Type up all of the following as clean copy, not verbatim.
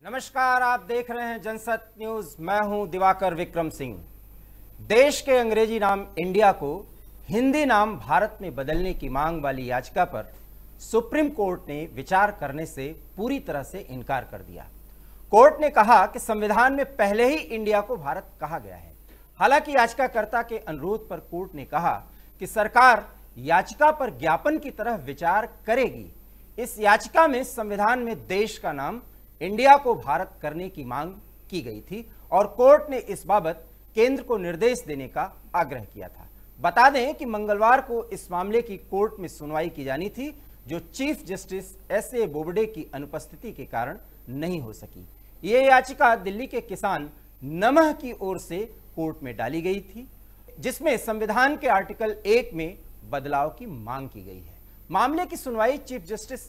नमस्कार, आप देख रहे हैं जनसत न्यूज। मैं हूं दिवाकर विक्रम सिंह। देश के अंग्रेजी नाम इंडिया को हिंदी नाम भारत में बदलने की मांग वाली याचिका पर सुप्रीम कोर्ट ने विचार करने से पूरी तरह से इनकार कर दिया। कोर्ट ने कहा कि संविधान में पहले ही इंडिया को भारत कहा गया है। हालांकि याचिकाकर्ता के अनुरोध पर कोर्ट ने कहा कि सरकार याचिका पर ज्ञापन की तरह विचार करेगी। इस याचिका में संविधान में देश का नाम इंडिया को भारत करने की मांग की गई थी और कोर्ट ने इस बाबत केंद्र को निर्देश देने का आग्रह किया था। बता दें कि मंगलवार को इस मामले की कोर्ट में सुनवाई की जानी थी, जो चीफ जस्टिस एस.ए. बोबडे की अनुपस्थिति के कारण नहीं हो सकी। ये याचिका दिल्ली के किसान नमः की ओर से कोर्ट में डाली गई थी, जिसमें संविधान के आर्टिकल 1 में बदलाव की मांग की गई है। मामले की सुनवाई चीफ जस्टिस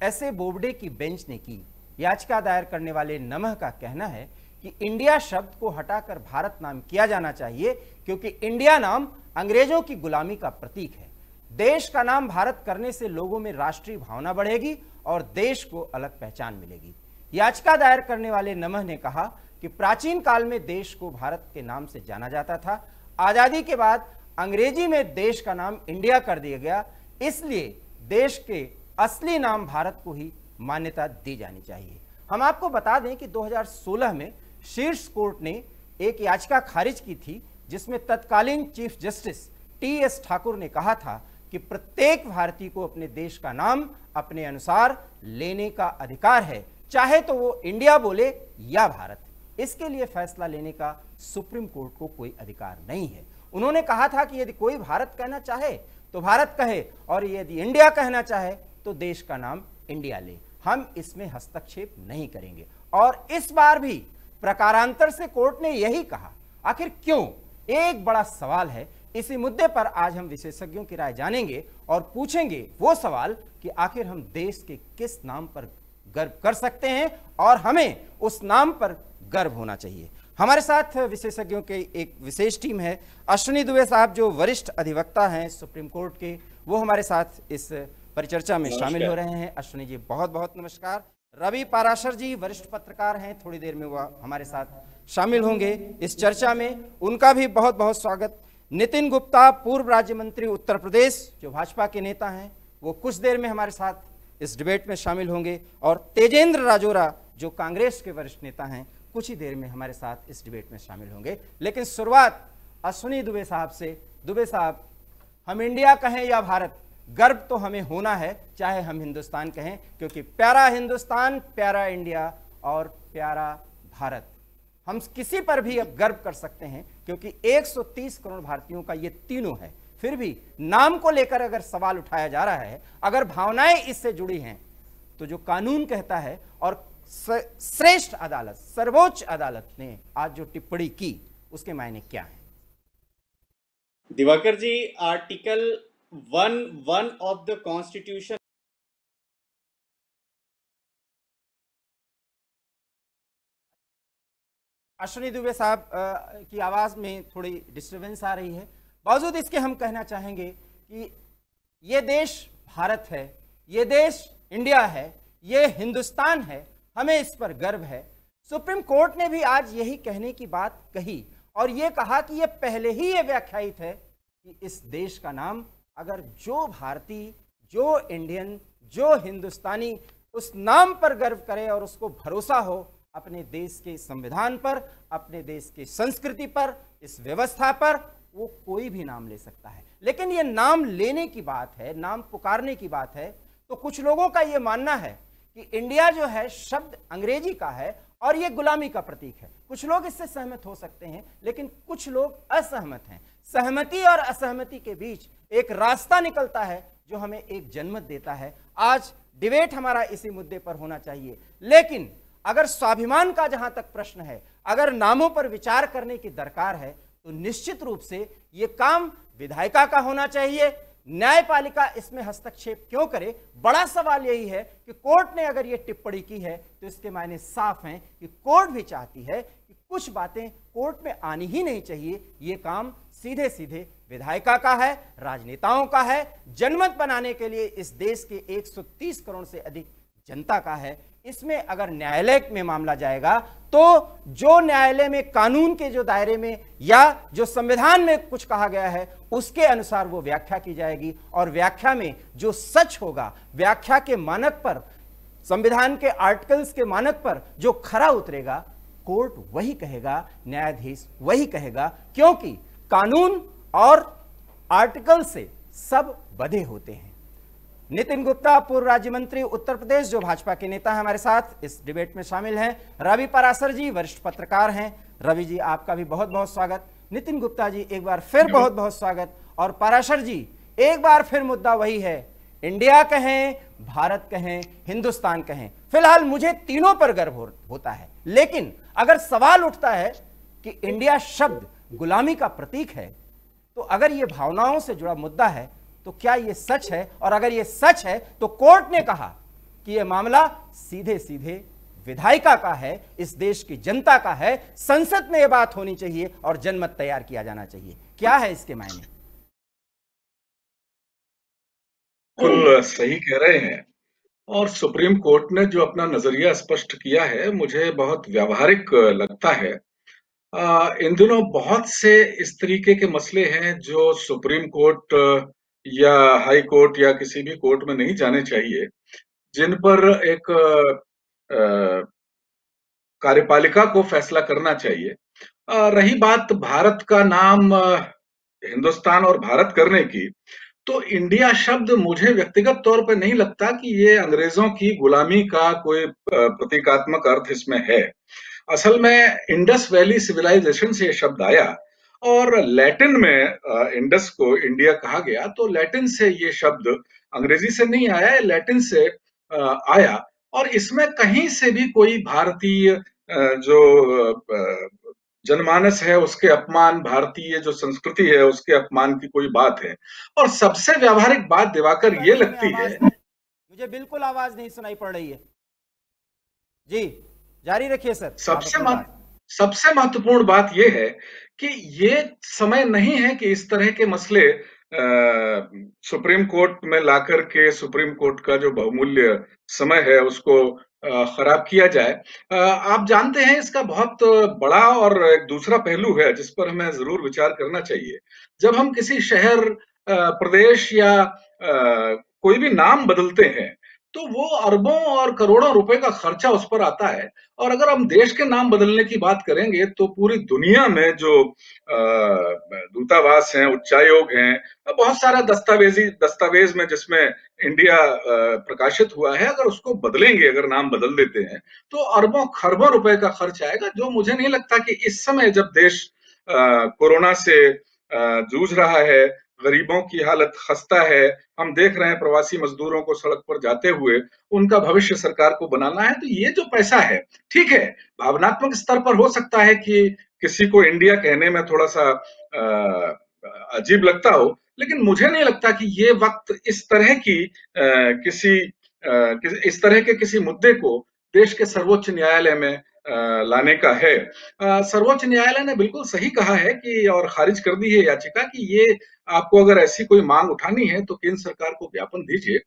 एस.ए. बोबडे की बेंच ने की। याचिका दायर करने वाले नमः का कहना है कि इंडिया शब्द को हटाकर भारत नाम किया जाना चाहिए, क्योंकि इंडिया नाम अंग्रेजों की गुलामी का प्रतीक है। देश का नाम भारत करने से लोगों में राष्ट्रीय भावना बढ़ेगी और देश को अलग पहचान मिलेगी। याचिका दायर करने वाले नमः ने कहा कि प्राचीन काल में देश को भारत के नाम से जाना जाता था। आजादी के बाद अंग्रेजी में देश का नाम इंडिया कर दिया गया, इसलिए देश के असली नाम भारत को ही मान्यता दी जानी चाहिए। हम आपको बता दें कि 2016 में शीर्ष कोर्ट ने एक याचिका खारिज की थी, जिसमें तत्कालीन चीफ जस्टिस टी.एस. ठाकुर ने कहा था कि प्रत्येक भारतीय को अपने देश का नाम अपने अनुसार लेने का अधिकार है, चाहे तो वो इंडिया बोले या भारत। इसके लिए फैसला लेने का सुप्रीम कोर्ट को कोई अधिकार नहीं है। उन्होंने कहा था कि यदि कोई भारत कहना चाहे तो भारत कहे, और यदि इंडिया कहना चाहे तो देश का नाम इंडिया ले। हम इसमें हस्तक्षेप नहीं करेंगे। और इस बार भी प्रकारांतर से कोर्ट ने यही कहा। आखिर क्यों? एक बड़ा सवाल है। इसी मुद्दे पर आज हम विशेषज्ञों की राय जानेंगे और पूछेंगे वो सवाल कि आखिर हम देश के किस नाम पर गर्व कर सकते हैं और हमें उस नाम पर गर्व होना चाहिए। हमारे साथ विशेषज्ञों की एक विशेष टीम है। अश्विनी दुबे साहब, जो वरिष्ठ अधिवक्ता हैं सुप्रीम कोर्ट के, वो हमारे साथ इस परिचर्चा में शामिल हो रहे हैं। अश्विनी जी, बहुत बहुत नमस्कार। रवि पाराशर जी वरिष्ठ पत्रकार हैं, थोड़ी देर में वह हमारे साथ शामिल होंगे इस चर्चा में, उनका भी बहुत बहुत स्वागत। नितिन गुप्ता, पूर्व राज्य मंत्री उत्तर प्रदेश, जो भाजपा के नेता हैं, वो कुछ देर में हमारे साथ इस डिबेट में शामिल होंगे। और तेजेंद्र राजोरा, जो कांग्रेस के वरिष्ठ नेता हैं, कुछ ही देर में हमारे साथ इस डिबेट में शामिल होंगे। लेकिन शुरुआत अश्विनी दुबे साहब से। दुबे साहब, हम इंडिया कहें या भारत, गर्व तो हमें होना है, चाहे हम हिंदुस्तान कहें, क्योंकि प्यारा हिंदुस्तान, प्यारा इंडिया और प्यारा भारत, हम किसी पर भी अब गर्व कर सकते हैं, क्योंकि 130 करोड़ भारतीयों का ये तीनों है। फिर भी नाम को लेकर अगर सवाल उठाया जा रहा है, अगर भावनाएं इससे जुड़ी हैं, तो जो कानून कहता है और श्रेष्ठ अदालत, सर्वोच्च अदालत ने आज जो टिप्पणी की, उसके मायने क्या है? Diwakar ji, article 1(1) of the Constitution Ashwini Dubey sahab की आवाज में थोड़ी डिस्टरबेंस आ रही है। बावजूद इसके हम कहना चाहेंगे कि ये देश भारत है, ये देश इंडिया है, ये हिंदुस्तान है, हमें इस पर गर्व है। सुप्रीम कोर्ट ने भी आज यही कहने की बात कही और ये कहा कि ये पहले ही ये व्याख्यायित है कि इस देश का नाम, अगर जो भारतीय, जो इंडियन, जो हिंदुस्तानी उस नाम पर गर्व करे और उसको भरोसा हो अपने देश के संविधान पर, अपने देश की संस्कृति पर, इस व्यवस्था पर, वो कोई भी नाम ले सकता है। लेकिन ये नाम लेने की बात है, नाम पुकारने की बात है, तो कुछ लोगों का ये मानना है कि इंडिया जो है शब्द अंग्रेजी का है और ये गुलामी का प्रतीक है। कुछ लोग इससे सहमत हो सकते हैं, लेकिन कुछ लोग असहमत हैं। सहमति और असहमति के बीच एक रास्ता निकलता है जो हमें एक जनमत देता है। आज डिबेट हमारा इसी मुद्दे पर होना चाहिए। लेकिन अगर स्वाभिमान का जहां तक प्रश्न है, अगर नामों पर विचार करने की दरकार है, तो निश्चित रूप से यह काम विधायिका का होना चाहिए। न्यायपालिका इसमें हस्तक्षेप क्यों करे? बड़ा सवाल यही है कि कोर्ट ने अगर ये टिप्पणी की है तो इसके मायने साफ हैं कि कोर्ट भी चाहती है कि कुछ बातें कोर्ट में आनी ही नहीं चाहिए। ये काम सीधे सीधे विधायिका का है, राजनेताओं का है, जनमत बनाने के लिए इस देश के 130 करोड़ से अधिक जनता का है। इसमें अगर न्यायालय में मामला जाएगा तो जो न्यायालय में कानून के जो दायरे में या जो संविधान में कुछ कहा गया है उसके अनुसार वो व्याख्या की जाएगी, और व्याख्या में जो सच होगा, व्याख्या के मानक पर, संविधान के आर्टिकल्स के मानक पर जो खरा उतरेगा, कोर्ट वही कहेगा, न्यायाधीश वही कहेगा, क्योंकि कानून और आर्टिकल से सब बंधे होते हैं। नितिन गुप्ता, पूर्व राज्य मंत्री उत्तर प्रदेश, जो भाजपा के नेता हैं, हमारे साथ इस डिबेट में शामिल हैं। रवि पराशर जी वरिष्ठ पत्रकार हैं। रवि जी, आपका भी बहुत बहुत स्वागत। नितिन गुप्ता जी, एक बार फिर बहुत बहुत स्वागत। और पराशर जी, एक बार फिर मुद्दा वही है, इंडिया कहें, भारत कहें, हिंदुस्तान कहें, फिलहाल मुझे तीनों पर गर्व होता है, लेकिन अगर सवाल उठता है कि इंडिया शब्द गुलामी का प्रतीक है, तो अगर यह भावनाओं से जुड़ा मुद्दा है तो क्या यह सच है? और अगर यह सच है तो कोर्ट ने कहा कि यह मामला सीधे सीधे विधायिका का है, इस देश की जनता का है, संसद में यह बात होनी चाहिए और जनमत तैयार किया जाना चाहिए। क्या है इसके मायने? बिल्कुल सही कह रहे हैं। और सुप्रीम कोर्ट ने जो अपना नजरिया स्पष्ट किया है, मुझे बहुत व्यावहारिक लगता है। इन दिनों बहुत से इस तरीके के मसले हैं जो सुप्रीम कोर्ट या हाई कोर्ट या किसी भी कोर्ट में नहीं जाने चाहिए, जिन पर एक कार्यपालिका को फैसला करना चाहिए। रही बात भारत का नाम हिंदुस्तान और भारत करने की, तो इंडिया शब्द मुझे व्यक्तिगत तौर पे नहीं लगता कि ये अंग्रेजों की गुलामी का कोई प्रतीकात्मक अर्थ इसमें है। असल में इंडस वैली सिविलाइजेशन से ये शब्द आया, और लैटिन में इंडस को इंडिया कहा गया, तो लैटिन से ये शब्द अंग्रेजी से नहीं आया, लैटिन से आया। और इसमें कहीं से भी कोई भारतीय जो जनमानस है उसके अपमान, भारतीय जो संस्कृति है उसके अपमान की कोई बात है। और सबसे व्यावहारिक बात दिवाकर ये लगती है, मुझे बिल्कुल आवाज नहीं सुनाई पड़ रही है जी, जारी रखिए सर। सबसे महत्वपूर्ण बात यह है कि ये समय नहीं है कि इस तरह के मसले सुप्रीम कोर्ट में लाकर के सुप्रीम कोर्ट का जो बहुमूल्य समय है उसको खराब किया जाए। आप जानते हैं इसका बहुत बड़ा और एक दूसरा पहलू है जिस पर हमें जरूर विचार करना चाहिए। जब हम किसी शहर, प्रदेश या कोई भी नाम बदलते हैं तो वो अरबों और करोड़ों रुपए का खर्चा उस पर आता है। और अगर हम देश के नाम बदलने की बात करेंगे तो पूरी दुनिया में जो दूतावास हैं, उच्चायोग हैं, बहुत सारा दस्तावेज में जिसमें इंडिया प्रकाशित हुआ है, अगर उसको बदलेंगे, अगर नाम बदल देते हैं तो अरबों खरबों रुपए का खर्च आएगा, जो मुझे नहीं लगता कि इस समय जब देश कोरोना से जूझ रहा है, गरीबों की हालत खस्ता है, हम देख रहे हैं प्रवासी मजदूरों को सड़क पर जाते हुए, उनका भविष्य सरकार को बनाना है, तो ये जो पैसा है, ठीक है, भावनात्मक स्तर पर हो सकता है कि किसी को इंडिया कहने में थोड़ा सा अजीब लगता हो, लेकिन मुझे नहीं लगता कि ये वक्त इस तरह की इस तरह के किसी मुद्दे को देश के सर्वोच्च न्यायालय में लाने का है। सर्वोच्च न्यायालय ने बिल्कुल सही कहा है कि, और खारिज कर दी है याचिका, कि ये आपको अगर ऐसी कोई मांग उठानी है तो केंद्र सरकार को ज्ञापन दीजिए,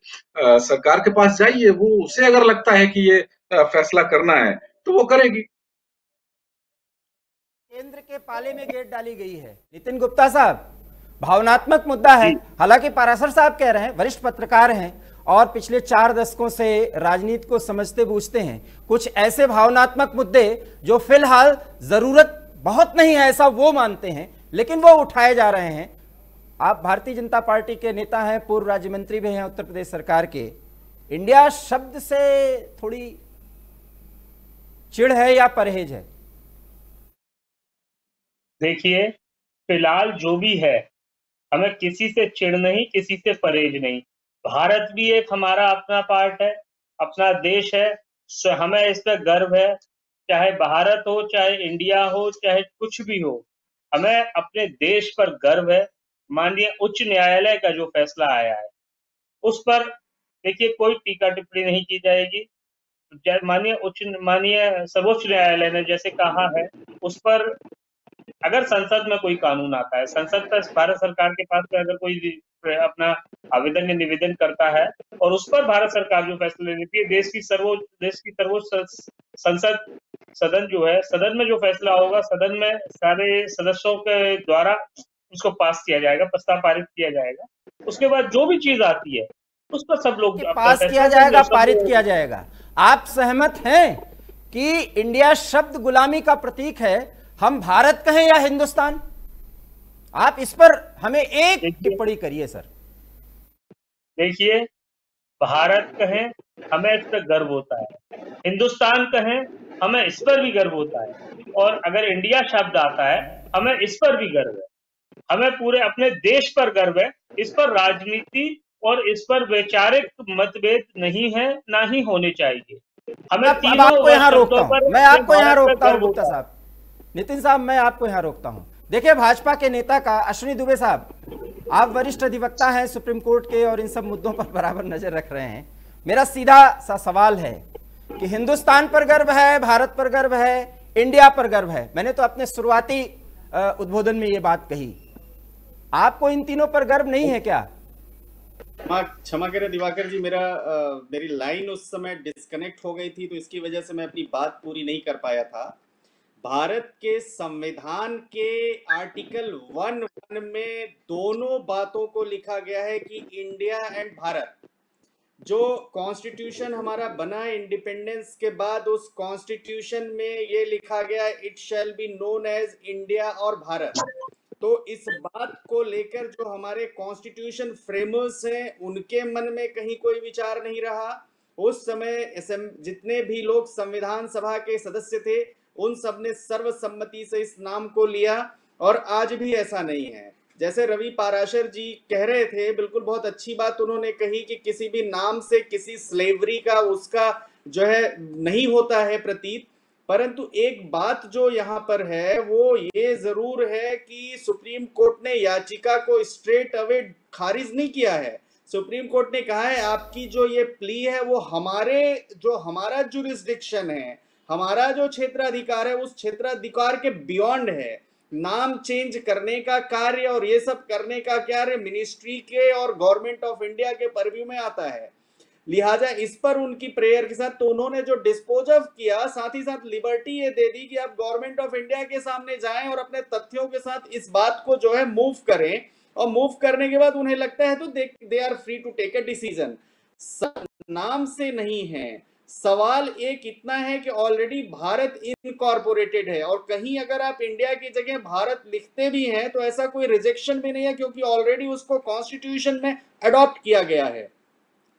सरकार के पास जाइए, वो उसे अगर लगता है कि ये फैसला करना है तो वो करेगी। केंद्र के पाले में गेट डाली गई है। नितिन गुप्ता साहब, भावनात्मक मुद्दा है, हालांकि पराशर साहब कह रहे हैं, वरिष्ठ पत्रकार हैं और पिछले 4 दशकों से राजनीति को समझते बूझते हैं, कुछ ऐसे भावनात्मक मुद्दे जो फिलहाल जरूरत बहुत नहीं है ऐसा वो मानते हैं, लेकिन वो उठाए जा रहे हैं। आप भारतीय जनता पार्टी के नेता हैं, पूर्व राज्य मंत्री भी हैं उत्तर प्रदेश सरकार के, इंडिया शब्द से थोड़ी चिढ़ है या परहेज है? देखिए, फिलहाल जो भी है, हमें किसी से चिढ़ नहीं, किसी से परहेज नहीं। भारत भी एक हमारा अपना पार्ट है, अपना देश है, हमें इस पर गर्व है। चाहे भारत हो, चाहे इंडिया हो, चाहे कुछ भी हो, हमें अपने देश पर गर्व है। माननीय उच्च न्यायालय का जो फैसला आया है उस पर देखिए कोई टीका टिप्पणी नहीं की जाएगी। माननीय सर्वोच्च न्यायालय ने जैसे कहा है उस पर अगर संसद में कोई कानून आता है, संसद का भारत सरकार के पास अगर कोई अपना आवेदन या निवेदन करता है और उस पर भारत सरकार जो फैसला लेती है, देश की सर्वोच्च संसद सदन जो है, सदन में जो फैसला होगा, सदन में सारे सदस्यों के द्वारा उसको पास किया जाएगा, प्रस्ताव पारित किया जाएगा। उसके बाद जो भी चीज आती है उस पर सब लोग पास किया जाएगा, पारित किया जाएगा। आप सहमत हैं कि इंडिया शब्द गुलामी का प्रतीक है, हम भारत कहें या हिंदुस्तान? आप इस पर हमें एक टिप्पणी करिए सर। देखिए, भारत कहें हमें इस पर गर्व होता है, हिंदुस्तान कहें हमें इस पर भी गर्व होता है, और अगर इंडिया शब्द आता है हमें इस पर भी गर्व है। हमें पूरे अपने देश पर गर्व है। इस पर राजनीति और इस पर वैचारिक मतभेद नहीं है, ना ही होने चाहिए। हमें आपको यहाँ रोकता हूं, मैं आपको यहाँ रोकता हूं गुप्ता साहब, नितिन साहब, मैं आपको यहाँ रोकता हूं। देखिए, भाजपा के नेता का अश्विनी दुबे साहब, आप वरिष्ठ अधिवक्ता हैं सुप्रीम कोर्ट के और इन सब मुद्दों पर बराबर नजर रख रहे हैं। मेरा सीधा सा सवाल है कि हिंदुस्तान पर गर्व है, भारत पर गर्व है, इंडिया पर गर्व है। मैंने तो अपने शुरुआती उद्बोधन में ये बात कही। आपको इन तीनों पर गर्व नहीं है क्या? क्षमा करें दिवाकर जी, मेरी लाइन उस समय डिस्कनेक्ट हो गई थी, तो इसकी वजह से मैं अपनी बात पूरी नहीं कर पाया था। भारत के संविधान के आर्टिकल 1 में दोनों बातों को लिखा गया है कि इंडिया एंड भारत। जो कॉन्स्टिट्यूशन हमारा बना इंडिपेंडेंस के बाद, उस कॉन्स्टिट्यूशन में ये लिखा गया, it shall be known as India और भारत। तो इस बात को लेकर जो हमारे कॉन्स्टिट्यूशन फ्रेमर्स हैं, उनके मन में कहीं कोई विचार नहीं रहा। उस समय जितने भी लोग संविधान सभा के सदस्य थे, उन सब ने सर्वसम्मति से इस नाम को लिया, और आज भी ऐसा नहीं है। जैसे रवि पाराशर जी कह रहे थे, बिल्कुल बहुत अच्छी बात उन्होंने कही कि किसी भी नाम से किसी स्लेवरी का उसका जो है नहीं होता है प्रतीत। परंतु एक बात जो यहाँ पर है वो ये जरूर है कि सुप्रीम कोर्ट ने याचिका को स्ट्रेट अवे खारिज नहीं किया है। सुप्रीम कोर्ट ने कहा है आपकी जो ये प्ली है वो हमारा जुरिस्डिक्शन है, हमारा जो क्षेत्राधिकार है उस क्षेत्राधिकार के बियॉन्ड है। नाम चेंज करने का कार्य और ये सब करने का कार्य मिनिस्ट्री के और गवर्नमेंट ऑफ इंडिया के परव्यू में आता है। लिहाजा इस पर उनकी प्रेयर के साथ तो उन्होंने जो डिस्पोज ऑफ किया, साथ ही साथ लिबर्टी ये दे दी कि आप गवर्नमेंट ऑफ इंडिया के सामने जाएं और अपने तथ्यों के साथ इस बात को जो है मूव करें, और मूव करने के बाद उन्हें लगता है तो they are free to take a decision. नाम से नहीं है, सवाल एक इतना है कि ऑलरेडी भारत इनकॉर्पोरेटेड है, और कहीं अगर आप इंडिया की जगह भारत लिखते भी हैं तो ऐसा कोई रिजेक्शन भी नहीं है, क्योंकि ऑलरेडी उसको कॉन्स्टिट्यूशन में अडॉप्ट किया गया है।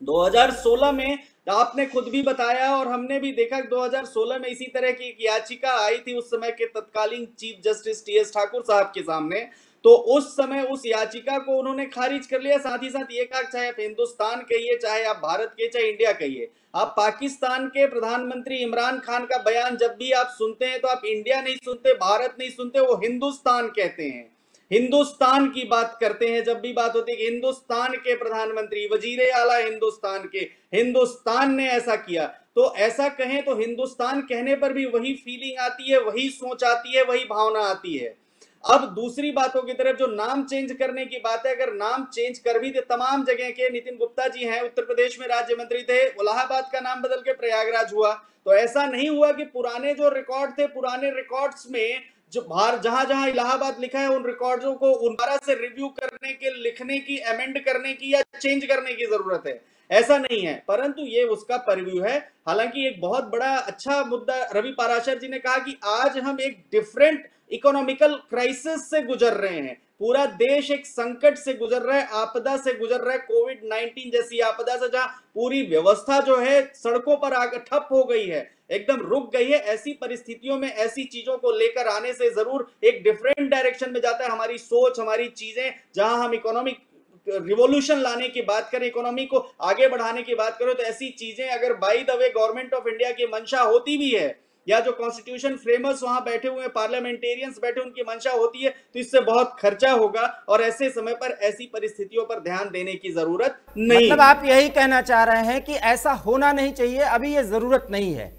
2016 में आपने खुद भी बताया और हमने भी देखा, 2016 में इसी तरह की एक याचिका आई थी उस समय के तत्कालीन चीफ जस्टिस टी.एस. ठाकुर साहब के सामने। तो उस समय उस याचिका को उन्होंने खारिज कर लिया। साथ ही साथ ये कहा, चाहे आप हिंदुस्तान कहिए, चाहे आप भारत के, चाहे इंडिया कहिए, आप पाकिस्तान के प्रधानमंत्री इमरान खान का बयान जब भी आप सुनते हैं तो आप इंडिया नहीं सुनते, भारत नहीं सुनते, वो हिंदुस्तान कहते हैं, हिंदुस्तान की बात करते हैं। जब भी बात होती है कि हिंदुस्तान के प्रधानमंत्री, वजीरे आला हिंदुस्तान के, हिंदुस्तान ने ऐसा किया, तो ऐसा कहें तो हिंदुस्तान कहने पर भी वही फीलिंग आती है, वही सोच आती है, वही भावना आती है। अब दूसरी बातों की तरफ, जो नाम चेंज करने की बात है, अगर नाम चेंज कर भी थे, तमाम जगह के नितिन गुप्ता जी हैं, उत्तर प्रदेश में राज्य मंत्री थे, इलाहाबाद का नाम बदल के प्रयागराज हुआ, तो ऐसा नहीं हुआ कि पुराने जो रिकॉर्ड थे, पुराने रिकॉर्ड्स में जो जहां जहां इलाहाबाद लिखा है उन रिकॉर्ड्सों को दोबारा से रिव्यू करने के, लिखने की, अमेंड करने की या चेंज करने की जरूरत है, ऐसा नहीं है। परंतु ये उसका परव्यू है। हालांकि एक बहुत बड़ा अच्छा मुद्दा रवि पाराशर जी ने कहा कि आज हम एक डिफरेंट इकोनॉमिकल क्राइसिस से गुजर रहे हैं, पूरा देश एक संकट से गुजर रहा है, आपदा से गुजर रहा है, कोविड-19 जैसी आपदा से, जहां पूरी व्यवस्था जो है सड़कों पर आकर ठप हो गई है, एकदम रुक गई है। ऐसी परिस्थितियों में ऐसी चीजों को लेकर आने से जरूर एक डिफरेंट डायरेक्शन में जाता है हमारी सोच, हमारी चीजें। जहां हम इकोनॉमिक रिवॉल्यूशन लाने की बात करें, इकोनॉमी को आगे बढ़ाने की बात करें, तो ऐसी चीजें अगर by the way government of India की मंशा होती भी है, या जो कॉन्स्टिट्यूशन फ्रेमर्स वहां बैठे हुए पार्लियामेंटेरियंस बैठे, उनकी मंशा होती है, तो इससे बहुत खर्चा होगा, और ऐसे समय पर ऐसी परिस्थितियों पर ध्यान देने की जरूरत नहीं। मतलब आप यही कहना चाह रहे हैं कि ऐसा होना नहीं चाहिए, अभी ये जरूरत नहीं है,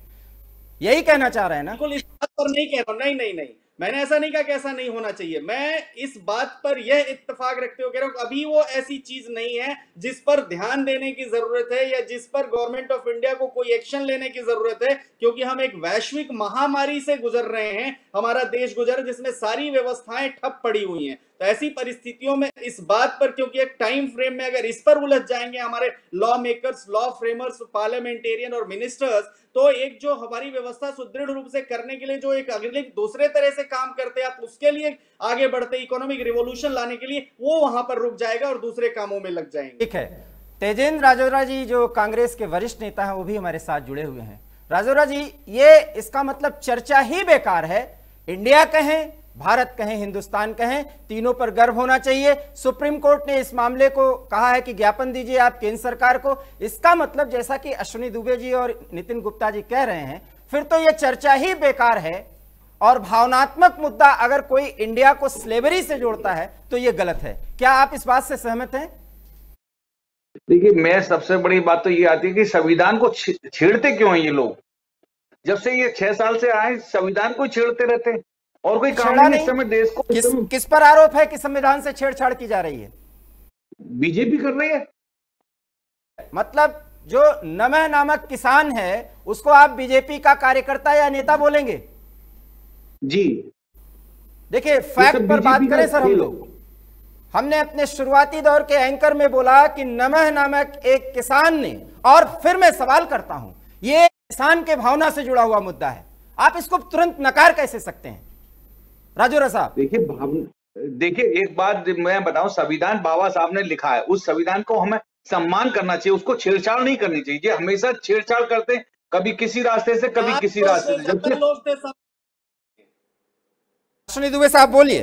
यही कहना चाह रहे हैं ना? बिल्कुल इस बात पर नहीं कह रहा हूं, नहीं, मैंने ऐसा नहीं कहा कि ऐसा नहीं होना चाहिए, मैं इस बात पर यह इत्तेफाक रखते हुए कह रहा हूं अभी वो ऐसी चीज नहीं है जिस पर ध्यान देने की जरूरत है या जिस पर गवर्नमेंट ऑफ इंडिया को कोई एक्शन लेने की जरूरत है, क्योंकि हम एक वैश्विक महामारी से गुजर रहे हैं, हमारा देश गुजर जिसमें सारी व्यवस्थाएं ठप पड़ी हुई हैं। तो ऐसी परिस्थितियों में इस बात पर, क्योंकि एक टाइम फ्रेम में अगर इस पर उलझ जाएंगे हमारे law makers, law framers, parliamentarian और मिनिस्टर्स, तो एक जो हमारी व्यवस्था सुदृढ़ रूप से करने के लिए जो एक अगले दूसरे तरह से काम करते हैं आप, उसके लिए आगे बढ़ते इकोनॉमिक रिवॉल्यूशन लाने के लिए, वो वहां पर रुक जाएगा और दूसरे कामों में लग जाएंगे। ठीक है, तेजेंद्र राजौरा जी जो कांग्रेस के वरिष्ठ नेता हैं वो भी हमारे साथ जुड़े हुए हैं। राजौरा जी, ये इसका मतलब चर्चा ही बेकार है। इंडिया कहें, भारत कहें, हिंदुस्तान कहें, तीनों पर गर्व होना चाहिए। सुप्रीम कोर्ट ने इस मामले को कहा है कि ज्ञापन दीजिए आप केंद्र सरकार को। इसका मतलब जैसा कि अश्विनी दुबे जी और नितिन गुप्ता जी कह रहे हैं, फिर तो यह चर्चा ही बेकार है। और भावनात्मक मुद्दा अगर कोई इंडिया को स्लेवरी से जोड़ता है तो यह गलत है। क्या आप इस बात से सहमत हैं? देखिए, मैं सबसे बड़ी बात तो ये आती है कि संविधान को छेड़ते क्यों हैं ये लोग? जब से ये 6 साल से आए संविधान को छेड़ते रहते हैं और कोई काम नहीं। इस समय देश को किस पर आरोप है कि संविधान से छेड़छाड़ की जा रही है? बीजेपी कर रही है। मतलब जो नमः नामक किसान है उसको आप बीजेपी का कार्यकर्ता या नेता बोलेंगे? जी देखिए, फैक्ट पर बात करें सर, हम लोग हमने अपने शुरुआती दौर के एंकर में बोला कि नमः नामक एक किसान ने, और फिर मैं सवाल करता हूं, ये किसान के भावना से जुड़ा हुआ मुद्दा है, आप इसको तुरंत नकार कैसे सकते हैं राजौरा साहब? देखिए एक बात मैं बताऊं, संविधान बाबा साहब ने लिखा है, उस संविधान को हमें सम्मान करना चाहिए, उसको छेड़छाड़ नहीं करनी चाहिए। ये हमेशा छेड़छाड़ करते हैं, कभी किसी रास्ते से कभी किसी रास्ते से। जब से अश्विनी दुबे साहब बोलिए।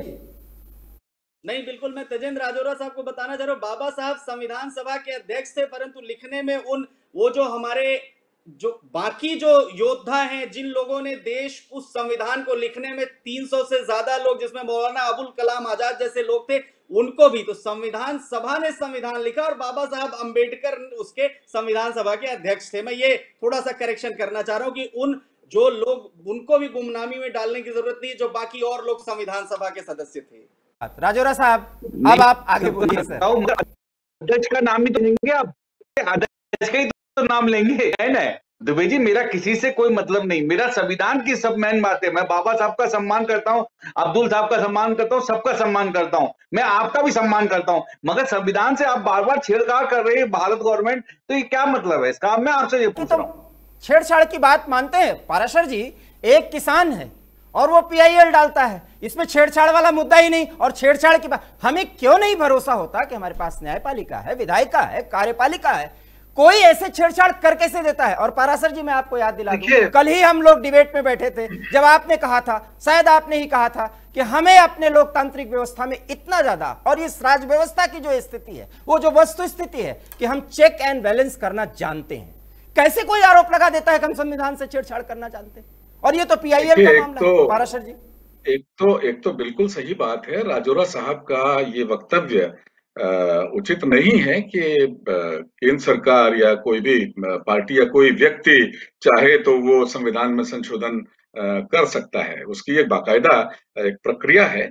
नहीं, बिल्कुल, मैं तेजेंद्र राजौरा साहब को बताना चाह रहा हूं, बाबा साहब संविधान सभा के अध्यक्ष थे, परंतु लिखने में वो जो हमारे जो बाकी जो योद्धा हैं, जिन लोगों ने देश उस संविधान को लिखने में 300 से ज्यादा लोग, जिसमें मौलाना अबुल कलाम आजाद जैसे लोग थे, उनको भी तो संविधान सभा ने संविधान लिखा और बाबा साहब अंबेडकर उसके संविधान सभा के अध्यक्ष थे। मैं ये थोड़ा सा करेक्शन करना चाह रहा हूं कि उन जो लोग, उनको भी गुमनामी में डालने की जरूरत नहीं, जो बाकी और लोग संविधान सभा के सदस्य थे। राजौरा साहब, अब आप आगे बोलिए सर। अध्यक्ष का नाम ही तो लेंगे आप, अध्यक्ष का ही तो नाम लेंगे, है ना? दुबे जी, मेरा किसी से कोई मतलब नहीं, मेरा संविधान की सब मेन बात है। मैं बाबा साहब का सम्मान करता हूं, अब्दुल साहब का सम्मान करता हूं, सबका सम्मान करता हूं, मैं आपका भी सम्मान करता हूं, मगर संविधान से आप बार बार छेड़छाड़ कर रहे हैं भारत गवर्नमेंट, तो ये क्या मतलब है इसका? मैं आपसे ये पूछ रहा हूं। छेड़छाड़ की बात मानते हैं पाराशर जी? एक किसान है और वो PIL डालता है, इसमें छेड़छाड़ वाला मुद्दा ही नहीं। और छेड़छाड़ की बात, हमें क्यों नहीं भरोसा होता कि हमारे पास न्यायपालिका है, विधायिका है, कार्यपालिका है, कोई ऐसे छेड़छाड़ कर कैसे देता है? और पाराशर जी, मैं आपको याद दिला दूं, कल ही हम लोग डिबेट में बैठे थे, जब आपने कहा था, शायद आपने ही कहा था कि हमें अपने लोकतांत्रिक व्यवस्था में इतना ज्यादा, और इस राज व्यवस्था की जो स्थिति है, वो जो वस्तु स्थिति है कि हम चेक एंड बैलेंस करना जानते हैं, कैसे कोई आरोप लगा देता है कि हम संविधान से छेड़छाड़ करना जानते हैं? और ये तो PIL का मामला है पाराशर जी। एक तो बिल्कुल सही बात है, राजौरा साहब का ये वक्तव्य उचित नहीं है कि केंद्र सरकार या कोई भी पार्टी या कोई व्यक्ति चाहे तो वो संविधान में संशोधन कर सकता है। उसकी एक बाकायदा एक प्रक्रिया है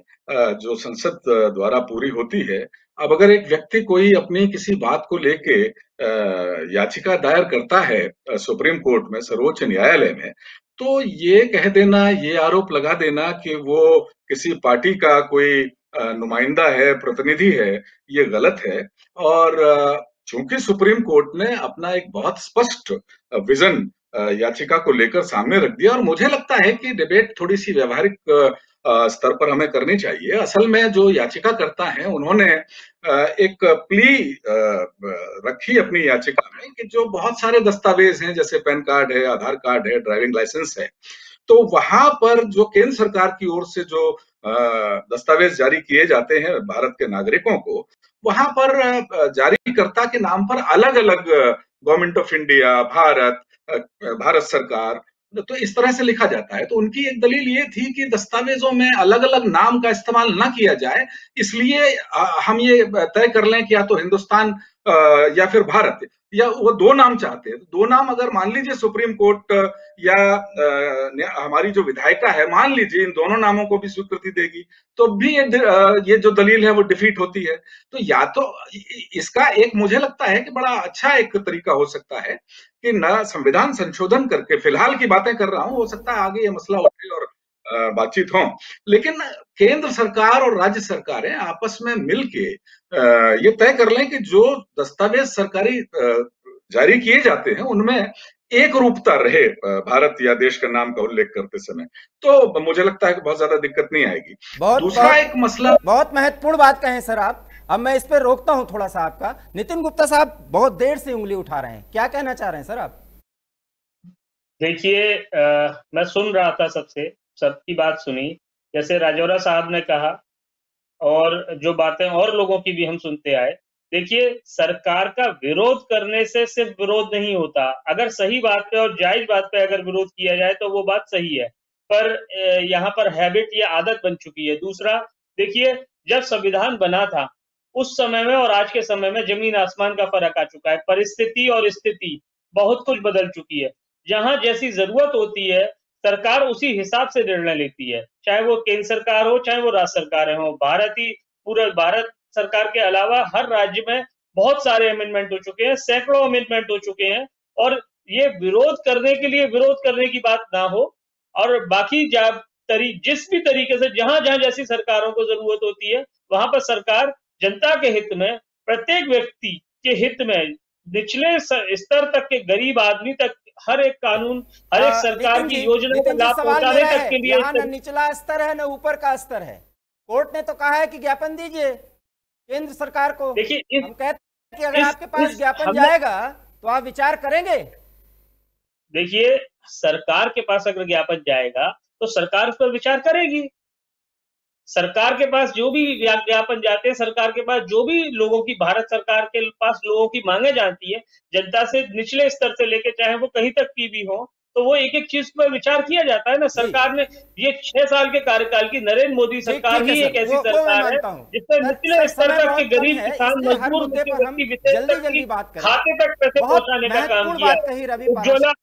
जो संसद द्वारा पूरी होती है। अब अगर एक व्यक्ति कोई अपनी किसी बात को लेके याचिका दायर करता है सुप्रीम कोर्ट में, सर्वोच्च न्यायालय में, तो ये कह देना, ये आरोप लगा देना कि वो किसी पार्टी का कोई नुमाइंदा है, प्रतिनिधि है, ये गलत है। और चूंकि सुप्रीम कोर्ट ने अपना एक बहुत स्पष्ट विजन याचिका को लेकर सामने रख दिया, और मुझे लगता है कि डिबेट थोड़ी सी व्यवहारिक स्तर पर हमें करनी चाहिए। असल में जो याचिका करता है, उन्होंने एक प्ली रखी अपनी याचिका में कि जो बहुत सारे दस्तावेज हैं, जैसे पैन कार्ड है, आधार कार्ड है, ड्राइविंग लाइसेंस है, तो वहां पर जो केंद्र सरकार की ओर से जो दस्तावेज जारी किए जाते हैं भारत के नागरिकों को, वहां पर जारीकर्ता के नाम पर अलग अलग गवर्नमेंट ऑफ इंडिया, भारत सरकार, तो इस तरह से लिखा जाता है। तो उनकी एक दलील ये थी कि दस्तावेजों में अलग अलग नाम का इस्तेमाल ना किया जाए, इसलिए हम ये तय कर लें कि या तो हिंदुस्तान या फिर भारत, या वो दो नाम चाहते हैं। दो नाम अगर मान लीजिए सुप्रीम कोर्ट या हमारी जो विधायिका है मान लीजिए इन दोनों नामों को भी स्वीकृति देगी, तो भी ये जो दलील है वो डिफीट होती है। तो या तो इसका एक मुझे लगता है कि बड़ा अच्छा एक तरीका हो सकता है कि न संविधान संशोधन करके, फिलहाल की बातें कर रहा हूं, हो सकता है आगे ये मसला उठे और बातचीत हो, लेकिन केंद्र सरकार और राज्य सरकारें आपस में मिलके ये तय कर लें कि जो दस्तावेज सरकारी जारी किए जाते हैं उनमें एक रूपता रहे भारत या देश का नाम का उल्लेख करते समय, तो मुझे लगता है कि बहुत ज्यादा दिक्कत नहीं आएगी। दूसरा एक मसला, बहुत महत्वपूर्ण बात कहें सर आप। अब मैं इस पर रोकता हूं थोड़ा सा आपका। नितिन गुप्ता साहब बहुत देर से उंगली उठा रहे हैं, क्या कहना चाह रहे हैं सर आप? देखिए, मैं सुन रहा था, सबकी बात सुनी, जैसे राजौरा साहब ने कहा और जो बातें और लोगों की भी हम सुनते आए। देखिए, सरकार का विरोध करने से सिर्फ विरोध नहीं होता। अगर सही बात पे और जायज बात पे अगर विरोध किया जाए तो वो बात सही है, पर यहाँ पर हैबिट, ये आदत बन चुकी है। दूसरा, देखिए, जब संविधान बना था उस समय में और आज के समय में जमीन आसमान का फर्क आ चुका है। परिस्थिति और स्थिति बहुत कुछ बदल चुकी है। जहां जैसी जरूरत होती है सरकार उसी हिसाब से निर्णय लेती है, चाहे वो केंद्र सरकार हो चाहे वो राज्य सरकारें हो। पूरा भारत सरकार के अलावा हर राज्य में बहुत सारे अमेंडमेंट हो चुके हैं, सैकड़ों अमेंडमेंट हो चुके हैं। और ये विरोध करने के लिए विरोध करने की बात ना हो, और बाकी जिस भी तरीके से जहां जहां जैसी सरकारों को जरूरत होती है वहां पर सरकार जनता के हित में, प्रत्येक व्यक्ति के हित में, निचले स्तर तक के गरीब आदमी तक हर एक कानून, हर एक सरकार की योजना का लाभ पहुंचाने तक के लिए। यहाँ न निचला स्तर है न ऊपर का स्तर है। कोर्ट ने तो कहा है कि ज्ञापन दीजिए केंद्र सरकार को। देखिए, हम कहते हैं कि अगर आपके पास ज्ञापन जाएगा तो आप विचार करेंगे। देखिए, सरकार के पास अगर ज्ञापन जाएगा तो सरकार उस पर विचार करेगी। सरकार के पास जो भी ज्ञापन जाते हैं, सरकार के पास जो भी लोगों की, भारत सरकार के पास लोगों की मांगे जाती है, जनता से निचले स्तर से लेके चाहे वो कहीं तक की भी हो, तो वो एक एक चीज पर विचार किया जाता है ना। सरकार ने ये 6 साल के कार्यकाल की नरेंद्र मोदी सरकार ही एक ऐसी सरकार है जिससे निचले स्तर तक के गरीब किसान, मजदूर, खाते तक पैसे पहुंचाने का काम किया।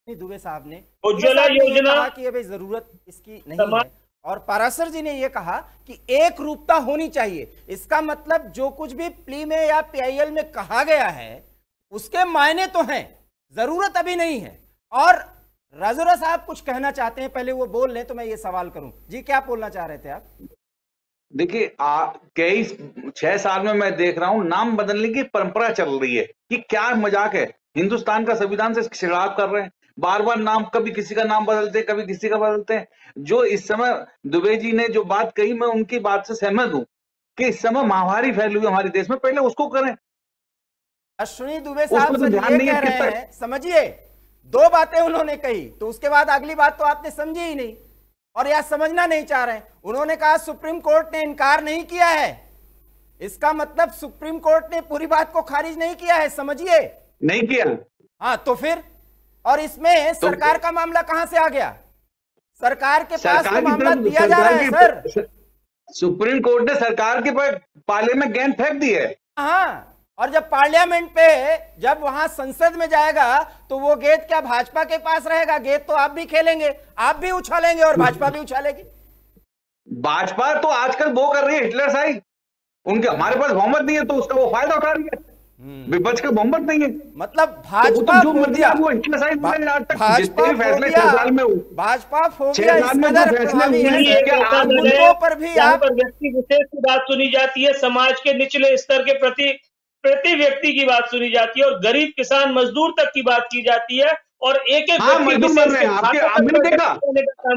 दुबे साहब ने उज्ज्वला योजना की अभी जरूरत इसकी नहीं है, और पाराशर जी ने यह कहा कि एक रूपता होनी चाहिए। इसका मतलब जो कुछ भी प्ली में या पीआईएल में कहा गया है उसके मायने तो हैं, जरूरत अभी नहीं है। और राजौरा साहब कुछ कहना चाहते हैं, पहले वो बोल लें तो मैं ये सवाल करूं। जी, क्या बोलना चाह रहे थे आप? देखिए, कई 6 साल में मैं देख रहा हूं नाम बदलने की परंपरा चल रही है कि क्या मजाक है। हिंदुस्तान का संविधान से खिलाफ कर रहे हैं, बार बार नाम, कभी किसी का नाम बदलते हैं, कभी किसी का बदलते हैं। जो इस समय दुबे जी ने जो बात कही, मैं उनकी बात से सहमत हूं कि इस समय महामारी फैली हुई हमारे देश में, पहले उसको करें। अश्विनी दुबे साहब से ये कह रहे हैं, समझिए, 2 बातें उन्होंने कही तो उसके बाद अगली बात तो आपने समझी ही नहीं और या समझना नहीं चाह रहे हैं। उन्होंने कहा सुप्रीम कोर्ट ने इनकार नहीं किया है, इसका मतलब सुप्रीम कोर्ट ने पूरी बात को खारिज नहीं किया है, समझिए। नहीं किया, हाँ, तो फिर और इसमें तो सरकार का मामला कहां से आ गया? सरकार के पास तो मामला दिया जा रहा है सर। सुप्रीम कोर्ट ने सरकार के पाले में गेंद फेंक दी है। हाँ, और जब पार्लियामेंट पे, जब वहां संसद में जाएगा तो वो गेंद क्या भाजपा के पास रहेगा? गेंद तो आप भी खेलेंगे, आप भी उछालेंगे और भाजपा भी उछालेगी। भाजपा तो आजकल वो कर रही है हिटलर साई, उनके हमारे पास बहुमत नहीं है तो उसका वो फायदा उठा रही है। विपक्ष का बहुमत नहीं है, मतलब भाजपा तो फोबिया, वो हिटलर साई भाजपा फैसले 6 साल में, भाजपा फोबिया इस कदर प्रभावी है कि मुद्दों पर भी आप व्यक्ति विशेष की बात सुनी जाती है, समाज के निचले स्तर के प्रति व्यक्ति की बात सुनी जाती है और गरीब किसान मजदूर तक की बात की जाती है। और एक एक मजदूर मर रहे हैं, आपने देखा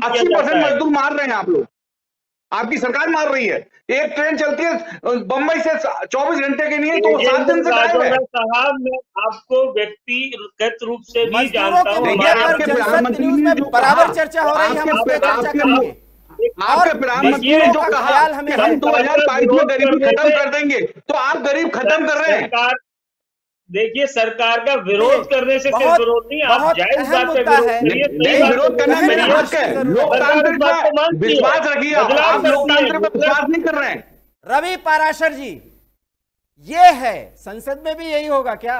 80% मजदूर मार रहे हैं आप लोग, आपकी सरकार मार रही है। एक ट्रेन चलती है बंबई से 24 घंटे के लिए, तो 7 दिन से गायब है। साहब, मैं आपको व्यक्तिगत रूप से भी जानता हूँ, बराबर चर्चा हो रही है, हम उस पर चर्चा करेंगे। आपके प्रधानमंत्री ने जो कहा कि हम 2022 में गरीबी खत्म कर देंगे, तो आप गरीब खत्म कर रहे हैं। देखिए, सरकार का विरोध करने से सिर्फ विरोध नहीं, आप जायज बात पे विरोध करना मेरा हक है। लोकतांत्रिक में विश्वास रखिए, आप लोकतंत्र में विश्वास नहीं कर रहे हैं। रवि पाराशर जी, ये है, संसद में भी यही होगा क्या?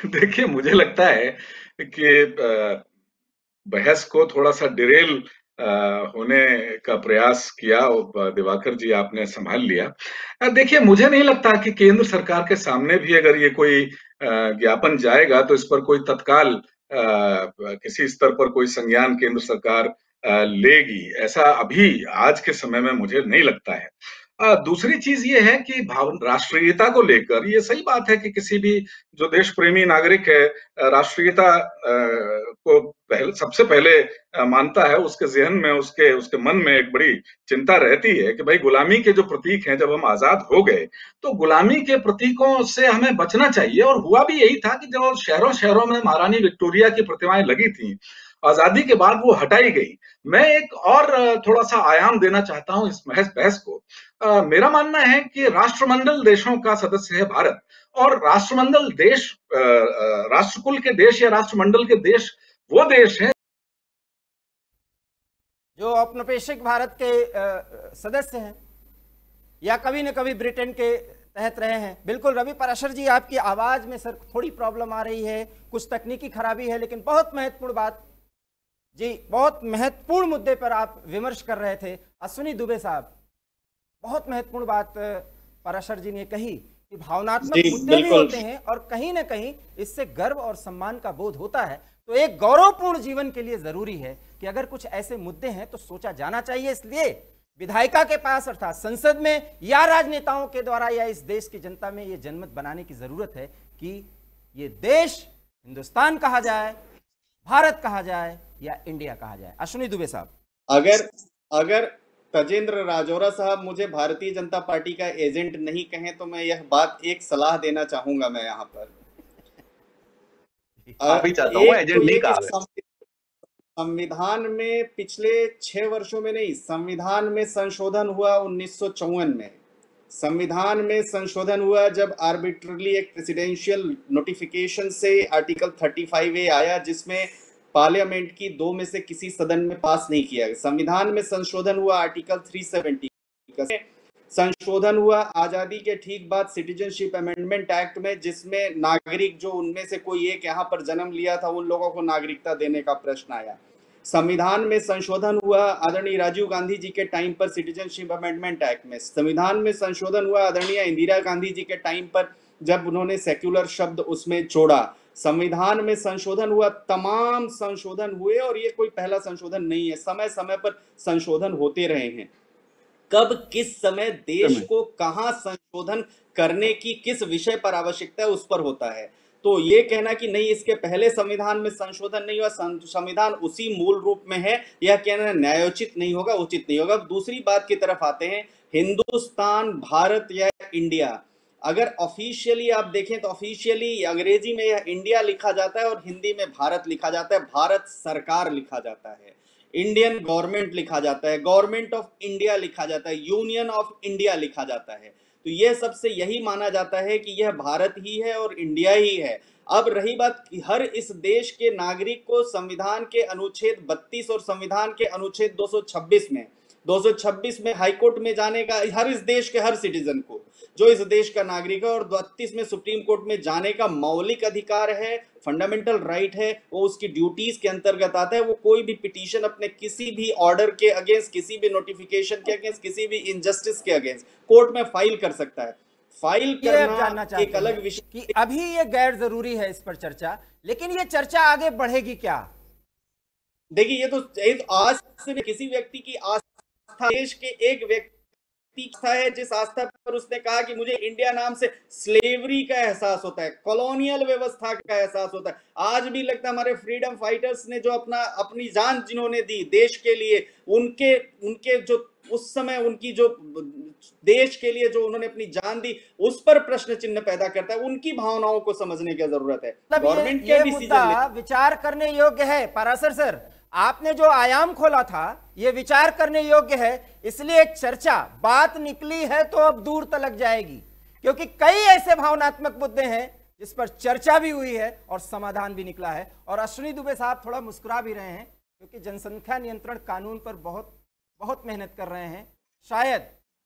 देखिए, मुझे लगता है कि बहस को थोड़ा सा डिरेल होने का प्रयास किया और दिवाकर जी आपने संभाल लिया। देखिए, मुझे नहीं लगता कि केंद्र सरकार के सामने भी अगर ये कोई ज्ञापन जाएगा तो इस पर कोई तत्काल किसी स्तर पर कोई संज्ञान केंद्र सरकार लेगी। ऐसा अभी आज के समय में मुझे नहीं लगता है। दूसरी चीज ये है कि राष्ट्रीयता को लेकर ये सही बात है कि किसी भी जो देश प्रेमी नागरिक है राष्ट्रीयता को सबसे पहले मानता है, उसके ज़हन में उसके मन में एक बड़ी चिंता रहती है कि भाई गुलामी के जो प्रतीक हैं, जब हम आजाद हो गए तो गुलामी के प्रतीकों से हमें बचना चाहिए। और हुआ भी यही था कि जब शहरों शहरों में महारानी विक्टोरिया की प्रतिमाएं लगी थी, आजादी के बाद वो हटाई गई। मैं एक और थोड़ा सा आयाम देना चाहता हूं इस बहस को। मेरा मानना है कि राष्ट्रमंडल देशों का सदस्य है भारत, और राष्ट्रमंडल देश राष्ट्रकुल के देश या राष्ट्रमंडल के देश वो देश हैं जो औपनिवेशिक भारत के सदस्य हैं या कभी न कभी ब्रिटेन के तहत रहे हैं। बिल्कुल रवि पराशर जी, आपकी आवाज में सर थोड़ी प्रॉब्लम आ रही है, कुछ तकनीकी खराबी है, लेकिन बहुत महत्वपूर्ण बात जी, बहुत महत्वपूर्ण मुद्दे पर आप विमर्श कर रहे थे। अश्विनी दुबे साहब, बहुत महत्वपूर्ण बात पराशर जी ने कही कि भावनात्मक मुद्दे भी होते हैं और कहीं ना कहीं इससे गर्व और सम्मान का बोध होता है। तो एक गौरवपूर्ण जीवन के लिए जरूरी है कि अगर कुछ ऐसे मुद्दे हैं तो सोचा जाना चाहिए। इसलिए विधायिका के पास अर्थात संसद में या राजनेताओं के द्वारा या इस देश की जनता में यह जनमत बनाने की जरूरत है कि ये देश हिंदुस्तान कहा जाए, भारत कहा जाए या इंडिया कहा जाए। अश्विनी दुबे साहब, अगर तजेंद्र राजौरा साहब मुझे भारतीय जनता पार्टी का एजेंट नहीं कहें तो मैं यह बात एक सलाह देना चाहूंगा। मैं यहाँ पर एजेंट नहीं कहा। संविधान में पिछले 6 वर्षों में नहीं, संविधान में संशोधन हुआ 1954 में। संविधान में संशोधन हुआ जब आर्बिट्रली एक प्रेसिडेंशियल नोटिफिकेशन से आर्टिकल 35A आया, जिसमें पार्लियामेंट की 2 में से किसी सदन में पास नहीं किया गया। संविधान में संशोधन हुआ आर्टिकल 370 का संशोधन हुआ आजादी के ठीक बाद सिटीजनशिप अमेंडमेंट एक्ट में, जिसमें नागरिक जो उनमें से कोई एक यहाँ पर जन्म लिया था उन लोगों को नागरिकता देने का प्रश्न आया। संविधान में संशोधन हुआ आदरणीय राजीव गांधी जी के टाइम पर सिटीजनशिप अमेंडमेंट एक्ट में। संविधान में संशोधन हुआ आदरणीय इंदिरा गांधी जी के टाइम पर जब उन्होंने सेक्युलर शब्द उसमें जोड़ा। संविधान में संशोधन हुआ, तमाम संशोधन हुए और ये कोई पहला संशोधन नहीं है, समय समय पर संशोधन होते रहे हैं। कब किस समय देश को कहां संशोधन करने की किस विषय पर आवश्यकता है उस पर होता है। तो ये कहना कि नहीं इसके पहले संविधान में संशोधन नहीं हुआ, संविधान उसी मूल रूप में है, यह कहना न्यायोचित नहीं होगा, उचित नहीं होगा। दूसरी बात की तरफ आते हैं, हिंदुस्तान, भारत या इंडिया। अगर ऑफिशियली आप देखें तो ऑफिशियली अंग्रेजी में यह इंडिया लिखा जाता है और हिंदी में भारत लिखा जाता है। भारत सरकार लिखा जाता है, इंडियन गवर्नमेंट लिखा जाता है, गवर्नमेंट ऑफ इंडिया लिखा जाता है, यूनियन ऑफ इंडिया लिखा जाता है। तो यह सबसे यही माना जाता है कि यह भारत ही है और इंडिया ही है। अब रही बात, हर इस देश के नागरिक को संविधान के अनुच्छेद 32 और संविधान के अनुच्छेद 226 में हाईकोर्ट में जाने का, हर इस देश के हर सिटीजन को जो इस देश का नागरिक है, और 32 में सुप्रीम कोर्ट में जाने का मौलिक अधिकार है, फंडामेंटल राइट है, वो उसकी ड्यूटीज के अंतर्गत आता है। वो कोई भी पिटीशन अपने किसी भी ऑर्डर के अगेंस्ट, किसी भी नोटिफिकेशन के अगेंस्ट, किसी भी इनजस्टिस के अगेंस्ट कोर्ट में फाइल कर सकता है। फाइल करना एक अलग विषय कि अभी ये गैर जरूरी है इस पर चर्चा, लेकिन ये चर्चा आगे बढ़ेगी क्या? देखिए, ये तो आज से किसी व्यक्ति की आस्था, देश के एक व्यक्ति है जिस आस्था पर उसने कहा कि मुझे इंडिया नाम से स्लेवरी का एहसास होता है, कॉलोनियल व्यवस्था का एहसास होता है। आज भी लगता है हमारे फ्रीडम फाइटर्स ने जो अपनी जान जिन्होंने दी देश के लिए, उनके जो उस समय उनकी जो देश के लिए जो उन्होंने अपनी जान दी, उस पर प्रश्न चिन्ह पैदा करता है। उनकी भावनाओं को समझने की जरूरत है। गवर्नमेंट के डिसीजन विचार करने योग्य है। पराशर सर, आपने जो आयाम खोला था यह विचार करने योग्य है, इसलिए एक चर्चा बात निकली है तो अब दूर तलक जाएगी, क्योंकि कई ऐसे भावनात्मक मुद्दे हैं जिस पर चर्चा भी हुई है और समाधान भी निकला है। और अश्विनी दुबे साहब थोड़ा मुस्कुरा भी रहे हैं क्योंकि जनसंख्या नियंत्रण कानून पर बहुत मेहनत कर रहे हैं। शायद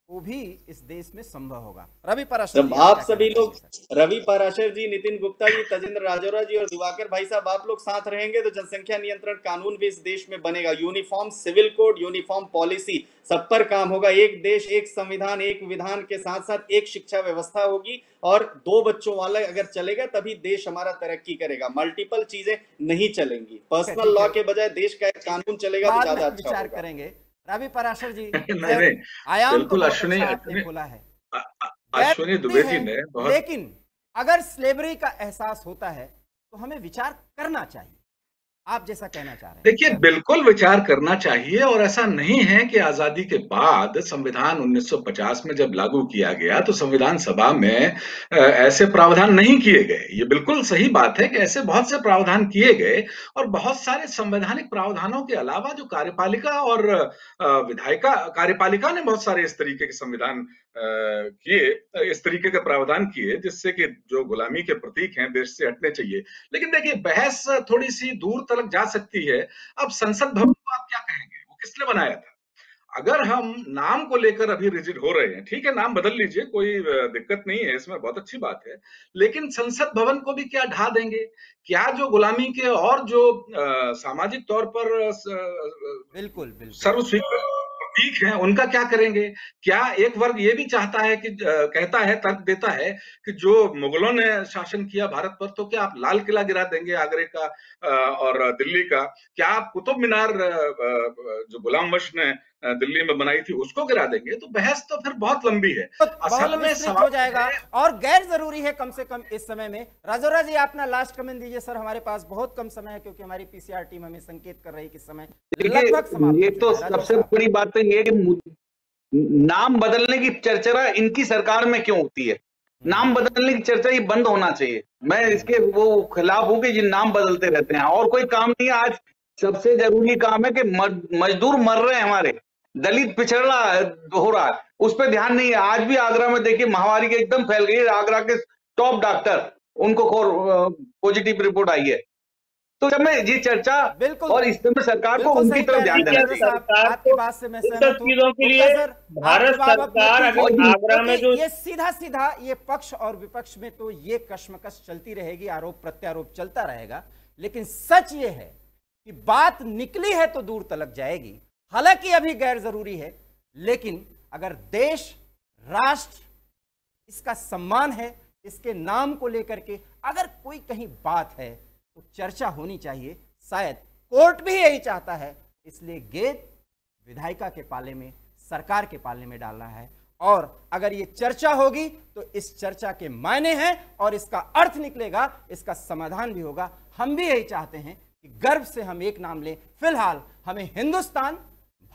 वो भी इस देश में संभव होगा। रवि पराशर जब जी, आप क्या सभी कहना लोग, चाहेंगे? रवि पराशर जी, नितिन गुप्ता जी, तजेंद्र राजौरा जी और दिवाकर भाई साहब, आप लोग साथ रहेंगे तो जनसंख्या नियंत्रण कानून भी इस देश में बनेगा। Uniform civil code, uniform policy, सब पर काम होगा। एक देश, एक संविधान, एक विधान के साथ साथ एक शिक्षा व्यवस्था होगी और 2 बच्चों वाला अगर चलेगा तभी देश हमारा तरक्की करेगा। मल्टीपल चीजें नहीं चलेंगी। पर्सनल लॉ के बजाय देश का एक कानून चलेगा तो बाद ज्यादा में अच्छा विचार होगा। करेंगे। रवि पराशर जी, नहीं नहीं, आयाम तो बिल्कुल बहुत अश्विनी अच्छा आपने अश्विनी खोला है, अश्विनी गैप दुबे भी जी है, ने बहुत, लेकिन अगर स्लेवरी का एहसास होता है तो हमें विचार करना चाहिए। आप जैसा कहना चाह रहे हैं। देखिए बिल्कुल विचार करना चाहिए। और ऐसा नहीं है कि आजादी के बाद संविधान 1950 में जब लागू किया गया तो संविधान सभा में ऐसे प्रावधान नहीं किए गए। ये बिल्कुल सही बात है कि ऐसे बहुत से प्रावधान किए गए और बहुत सारे संवैधानिक प्रावधानों के अलावा जो कार्यपालिका और विधायिका, कार्यपालिका ने बहुत सारे इस तरीके के संविधान किए, इस तरीके के प्रावधान किए जिससे कि जो गुलामी के प्रतीक हैं देश से हटने चाहिए। लेकिन देखिए बहस थोड़ी सी दूर तक जा सकती है। अब संसद भवन को आप क्या कहेंगे, वो किसने बनाया था? अगर हम नाम को लेकर अभी रिजिड हो रहे हैं, ठीक है नाम बदल लीजिए, कोई दिक्कत नहीं है इसमें, बहुत अच्छी बात है। लेकिन संसद भवन को भी क्या ढा देंगे? क्या जो गुलामी के और जो सामाजिक तौर पर बिल्कुल बिल्कुल सर्वस्वीकृत प्रतीक हैं उनका क्या करेंगे? क्या एक वर्ग ये भी चाहता है कि कहता है, तर्क देता है कि जो मुगलों ने शासन किया भारत पर, तो क्या आप लाल किला गिरा देंगे आगरे का और दिल्ली का? क्या आप कुतुब मीनार जो गुलाम वश ने दिल्ली में बनाई थी उसको गिरा देंगे? तो बहस तो फिर बहुत लंबी है। बहुत असल में विस्तृत हो सवाल जाएगा है, और गैर जरूरी है कम से कम इस समय में। राजौरा जी, अपना लास्ट कमेंट दीजिए। सर, हमारे पास बहुत कम समय है क्योंकि हमारी पीसीआर टीम हमें संकेत कर रही है कि समय लगभग समाप्त ये हो तो चुका है। सबसे बड़ी बात तो ये है कि नाम बदलने की चर्चा इनकी सरकार में क्यों होती है? नाम बदलने की चर्चा ये बंद होना चाहिए। मैं इसके वो खिलाफ हूं कि जिन नाम बदलते रहते हैं और कोई काम नहीं है। आज सबसे जरूरी काम है कि मजदूर मर रहे हैं, हमारे दलित पिछड़ा हो रहा है, उस पर ध्यान नहीं है। आज भी आगरा में देखिए महामारी के एकदम फैल गई है। आगरा के टॉप डॉक्टर, उनको पॉजिटिव रिपोर्ट आई है। तो जब मैं ये चर्चा बिल्कुल और इस समय सरकार को बिल्कुल उनकी सही तरफ कह ध्यान रहे देना हैं चाहिए। साहब, सरकार आपकी को बात से मैं इन सब सहमत हूं। चीजों के गुप्ता लिए सर, भारत आप जवाब अब मत सरकार दीजिए, अगर आगरा में क्योंकि जो ये सीधा सीधा ये पक्ष और विपक्ष में तो ये कश्मकश चलती रहेगी, आरोप प्रत्यारोप चलता रहेगा। लेकिन सच ये है कि बात निकली है तो दूर तलक जाएगी। हालांकि अभी गैर जरूरी है, लेकिन अगर देश, राष्ट्र, इसका सम्मान है, इसके नाम को लेकर के अगर कोई कहीं बात है तो चर्चा होनी चाहिए। शायद कोर्ट भी यही चाहता है, इसलिए गेंद विधायिका के पाले में, सरकार के पाले में डाल रहा है। और अगर ये चर्चा होगी तो इस चर्चा के मायने हैं और इसका अर्थ निकलेगा, इसका समाधान भी होगा। हम भी यही चाहते हैं कि गर्व से हम एक नाम लें। फिलहाल हमें हिंदुस्तान,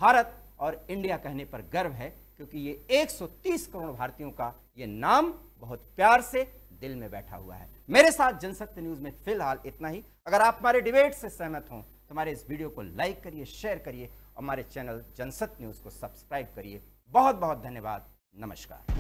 भारत और इंडिया कहने पर गर्व है, क्योंकि ये 130 करोड़ भारतीयों का ये नाम बहुत प्यार से दिल में बैठा हुआ है। मेरे साथ जनसत्य न्यूज में फिलहाल इतना ही। अगर आप हमारे डिबेट से सहमत हों तो हमारे इस वीडियो को लाइक करिए, शेयर करिए और हमारे चैनल जनसत्य न्यूज को सब्सक्राइब करिए। बहुत बहुत धन्यवाद। नमस्कार।